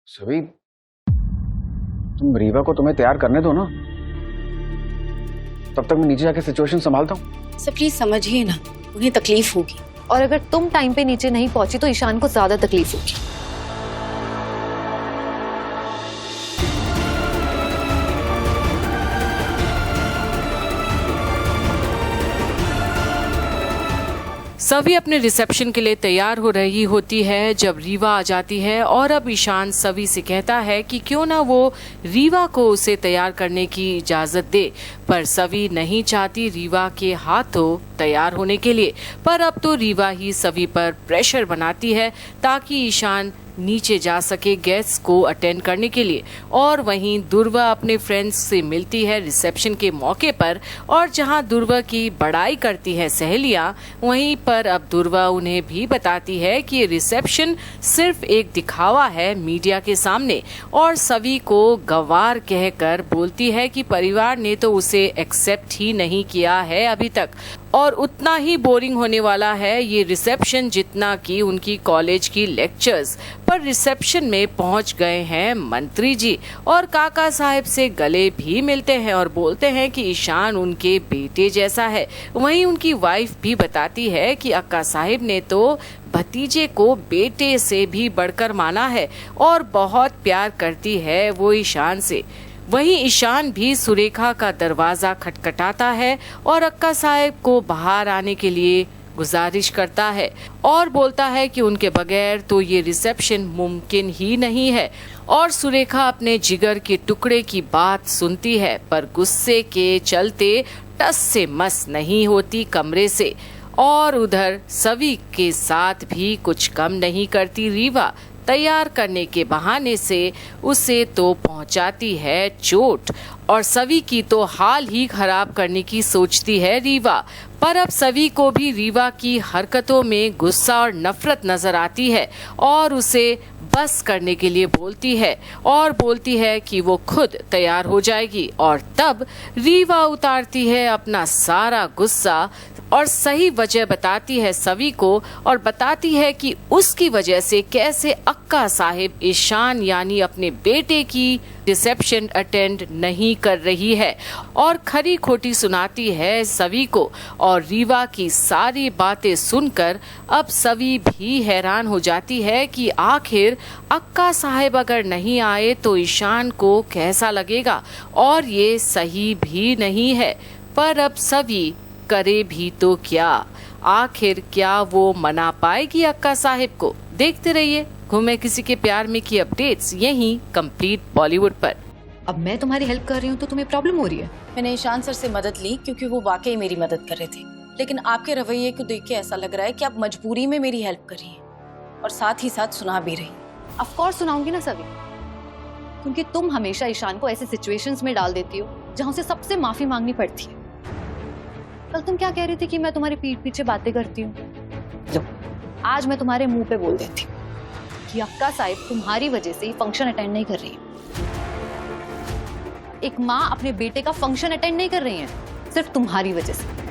सभी, तुम रीवा को तुम्हें तैयार करने दो ना, तब तक मैं नीचे जाके सिचुएशन संभालता हूँ। सर प्लीज समझिए ना, उन्हें तकलीफ होगी। और अगर तुम टाइम पे नीचे नहीं पहुंची तो ईशान को ज्यादा तकलीफ होगी। सभी अपने रिसेप्शन के लिए तैयार हो रही होती है जब रीवा आ जाती है और अब ईशान सभी से कहता है कि क्यों ना वो रीवा को उसे तैयार करने की इजाज़त दे, पर सभी नहीं चाहती रीवा के हाथों तैयार होने के लिए। पर अब तो रीवा ही सभी पर प्रेशर बनाती है ताकि ईशान नीचे जा सके गेस्ट को अटेंड करने के लिए। और वहीं दुर्वा अपने फ्रेंड्स से मिलती है रिसेप्शन के मौके पर, और जहां दुर्वा की बड़ाई करती है सहेलियां, वहीं पर अब दुर्वा उन्हें भी बताती है कि ये रिसेप्शन सिर्फ एक दिखावा है मीडिया के सामने, और सभी को गवार कहकर बोलती है कि परिवार ने तो उसे एक्सेप्ट ही नहीं किया है अभी तक, और उतना ही बोरिंग होने वाला है ये रिसेप्शन जितना कि उनकी कॉलेज की लेक्चर्स। पर रिसेप्शन में पहुंच गए हैं मंत्री जी और काका साहब से गले भी मिलते हैं और बोलते हैं कि ईशान उनके बेटे जैसा है। वहीं उनकी वाइफ भी बताती है कि अक्का साहिब ने तो भतीजे को बेटे से भी बढ़कर माना है और बहुत प्यार करती है वो ईशान से। वहीं ईशान भी सुरेखा का दरवाजा खटखटाता है और अक्का साहब को बाहर आने के लिए गुजारिश करता है और बोलता है कि उनके बगैर तो ये रिसेप्शन मुमकिन ही नहीं है। और सुरेखा अपने जिगर के टुकड़े की बात सुनती है, पर गुस्से के चलते टस से मस नहीं होती कमरे से। और उधर सभी के साथ भी कुछ कम नहीं करती रीवा, तैयार करने के बहाने से उसे तो पहुंचाती है चोट, और सभी की तो हाल ही खराब करने की सोचती है रीवा। पर अब सभी को भी रीवा की हरकतों में गुस्सा और नफरत नजर आती है और उसे बस करने के लिए बोलती है और बोलती है कि वो खुद तैयार हो जाएगी। और तब रीवा उतारती है अपना सारा गुस्सा और सही वजह बताती है सभी को, और बताती है कि उसकी वजह से कैसे अक्का साहिब ईशान यानी अपने बेटे की रिसेप्शन अटेंड नहीं कर रही है, और खरी खोटी सुनाती है सभी को। और रीवा की सारी बातें सुनकर अब सभी भी हैरान हो जाती है कि आखिर अक्का साहिब अगर नहीं आए तो ईशान को कैसा लगेगा, और ये सही भी नहीं है। पर अब सभी करे भी तो क्या, आखिर क्या वो मना पाएगी अक्का साहिब को? देखते रहिए घूमे किसी के प्यार में की अपडेट्स यहीं कंप्लीट बॉलीवुड पर। अब मैं तुम्हारी हेल्प कर रही हूँ तो तुम्हें प्रॉब्लम हो रही है? मैंने ईशान सर से मदद ली क्योंकि वो वाकई मेरी मदद कर रहे थे, लेकिन आपके रवैये को देख के ऐसा लग रहा है कि आप मजबूरी में मेरी हेल्प कर रही हैं और साथ ही साथ सुना भी रही। ऑफ कोर्स सुनाऊंगी ना सभी, क्योंकि तुम हमेशा ईशान को ऐसे सिचुएशंस में डाल देती हो जहाँ उसे सबसे माफी मांगनी पड़ती है। कल तुम क्या कह रही थी कि मैं तुम्हारी पीठ पीछे बातें करती हूँ? लो, आज मैं तुम्हारे मुंह पे बोल देती हूँ कि अक्का साहिब तुम्हारी वजह से फंक्शन अटेंड नहीं कर रही है। एक माँ अपने बेटे का फंक्शन अटेंड नहीं कर रही है सिर्फ तुम्हारी वजह से।